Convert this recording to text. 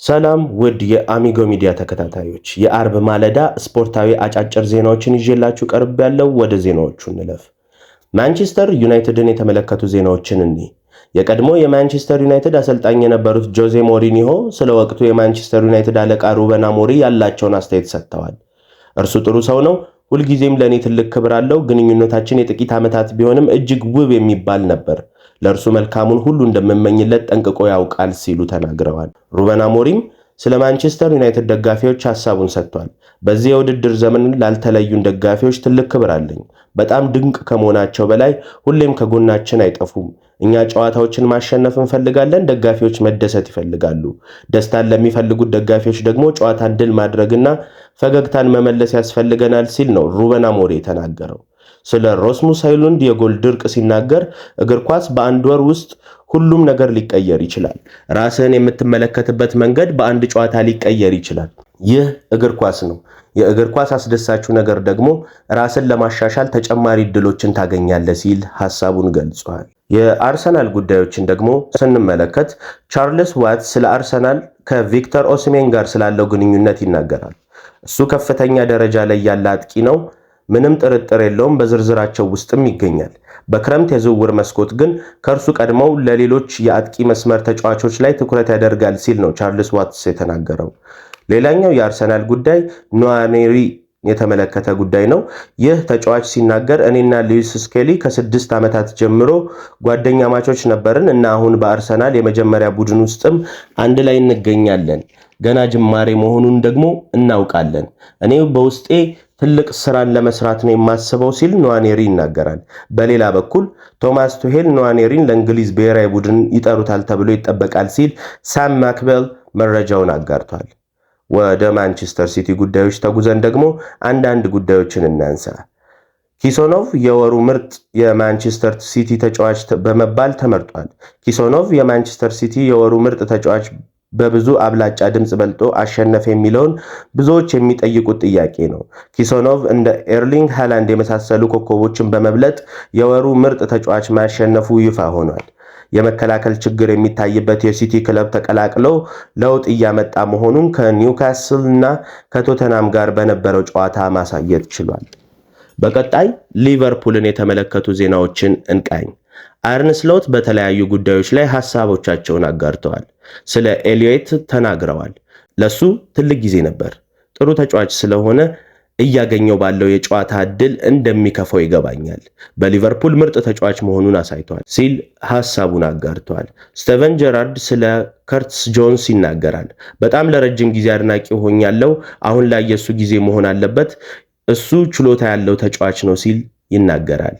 ሰላም ውድ የአሚጎ ሚዲያ ተከታታዮች፣ የአርብ ማለዳ ስፖርታዊ አጫጭር ዜናዎችን ይዤላችሁ ቀርብ ያለው። ወደ ዜናዎቹ እንለፍ። ማንቸስተር ዩናይትድን የተመለከቱ ዜናዎችን እንይ። የቀድሞ የማንቸስተር ዩናይትድ አሰልጣኝ የነበሩት ጆዜ ሞሪኒሆ ስለ ወቅቱ የማንቸስተር ዩናይትድ አለቃ ሩበን አሞሪም ያላቸውን አስተያየት ሰጥተዋል። እርሱ ጥሩ ሰው ነው፣ ሁልጊዜም ለኔ ትልቅ ክብር አለው። ግንኙነታችን የጥቂት ዓመታት ቢሆንም እጅግ ውብ የሚባል ነበር። ለእርሱ መልካሙን ሁሉ እንደምመኝለት ጠንቅቆ ያውቃል ሲሉ ተናግረዋል። ሩበን አሞሪም ስለ ማንቸስተር ዩናይትድ ደጋፊዎች ሐሳቡን ሰጥቷል። በዚህ የውድድር ዘመን ላልተለዩን ደጋፊዎች ትልቅ ክብር አለኝ። በጣም ድንቅ ከመሆናቸው በላይ ሁሌም ከጎናችን አይጠፉም። እኛ ጨዋታዎችን ማሸነፍ እንፈልጋለን፣ ደጋፊዎች መደሰት ይፈልጋሉ። ደስታን ለሚፈልጉት ደጋፊዎች ደግሞ ጨዋታን ድል ማድረግና ፈገግታን መመለስ ያስፈልገናል ሲል ነው ሩበን አሞሪም የተናገረው። ስለ ራስሙስ ሆይሉንድ የጎል ድርቅ ሲናገር እግር ኳስ በአንድ ወር ውስጥ ሁሉም ነገር ሊቀየር ይችላል። ራስህን የምትመለከትበት መንገድ በአንድ ጨዋታ ሊቀየር ይችላል። ይህ እግር ኳስ ነው። የእግር ኳስ አስደሳቹ ነገር ደግሞ ራስን ለማሻሻል ተጨማሪ እድሎችን ታገኛለህ ሲል ሐሳቡን ገልጿል። የአርሰናል ጉዳዮችን ደግሞ ስንመለከት ቻርልስ ዋት ስለ አርሰናል ከቪክተር ኦሲሜን ጋር ስላለው ግንኙነት ይናገራል። እሱ ከፍተኛ ደረጃ ላይ ያለ አጥቂ ነው፣ ምንም ጥርጥር የለውም፣ በዝርዝራቸው ውስጥም ይገኛል። በክረምት የዝውውር መስኮት ግን ከእርሱ ቀድመው ለሌሎች የአጥቂ መስመር ተጫዋቾች ላይ ትኩረት ያደርጋል ሲል ነው ቻርልስ ዋትስ የተናገረው። ሌላኛው የአርሰናል ጉዳይ ኑዋኔሪ የተመለከተ ጉዳይ ነው። ይህ ተጫዋች ሲናገር እኔና ሉዊስ ስኬሊ ከ6 ዓመታት ጀምሮ ጓደኛ ማቾች ነበርን እና አሁን በአርሰናል የመጀመሪያ ቡድን ውስጥም አንድ ላይ እንገኛለን። ገና ጅማሬ መሆኑን ደግሞ እናውቃለን። እኔ በውስጤ ትልቅ ስራን ለመስራት ነው የማስበው ሲል ኑዋኔሪ ይናገራል። በሌላ በኩል ቶማስ ቱሄል ኑዋኔሪን ለእንግሊዝ ብሔራዊ ቡድን ይጠሩታል ተብሎ ይጠበቃል ሲል ሳም ማክቤል መረጃውን አጋርቷል። ወደ ማንቸስተር ሲቲ ጉዳዮች ተጉዘን ደግሞ አንዳንድ ጉዳዮችን እናንሳ። ኪሶኖቭ የወሩ ምርጥ የማንቸስተር ሲቲ ተጫዋች በመባል ተመርጧል። ኪሶኖቭ የማንቸስተር ሲቲ የወሩ ምርጥ ተጫዋች በብዙ አብላጫ ድምጽ በልጦ አሸነፈ የሚለውን ብዙዎች የሚጠይቁት ጥያቄ ነው። ኪሶኖቭ እንደ ኤርሊንግ ሃላንድ የመሳሰሉ ኮከቦችን በመብለጥ የወሩ ምርጥ ተጫዋች ማሸነፉ ይፋ ሆኗል። የመከላከል ችግር የሚታይበት የሲቲ ክለብ ተቀላቅሎ ለውጥ እያመጣ መሆኑን ከኒውካስል እና ከቶተናም ጋር በነበረው ጨዋታ ማሳየት ችሏል። በቀጣይ ሊቨርፑልን የተመለከቱ ዜናዎችን እንቃኝ። አርነ ስሎት በተለያዩ ጉዳዮች ላይ ሐሳቦቻቸውን አጋርተዋል። ስለ ኤሊዮት ተናግረዋል። ለሱ ትልቅ ጊዜ ነበር። ጥሩ ተጫዋች ስለሆነ እያገኘው ባለው የጨዋታ ዕድል እንደሚከፋው ይገባኛል። በሊቨርፑል ምርጥ ተጫዋች መሆኑን አሳይቷል ሲል ሐሳቡን አጋርተዋል። ስቲቨን ጀራርድ ስለ ከርትስ ጆንስ ይናገራል። በጣም ለረጅም ጊዜ አድናቂ ሆኛለሁ። አሁን ላይ የሱ ጊዜ መሆን አለበት። እሱ ችሎታ ያለው ተጫዋች ነው ሲል ይናገራል።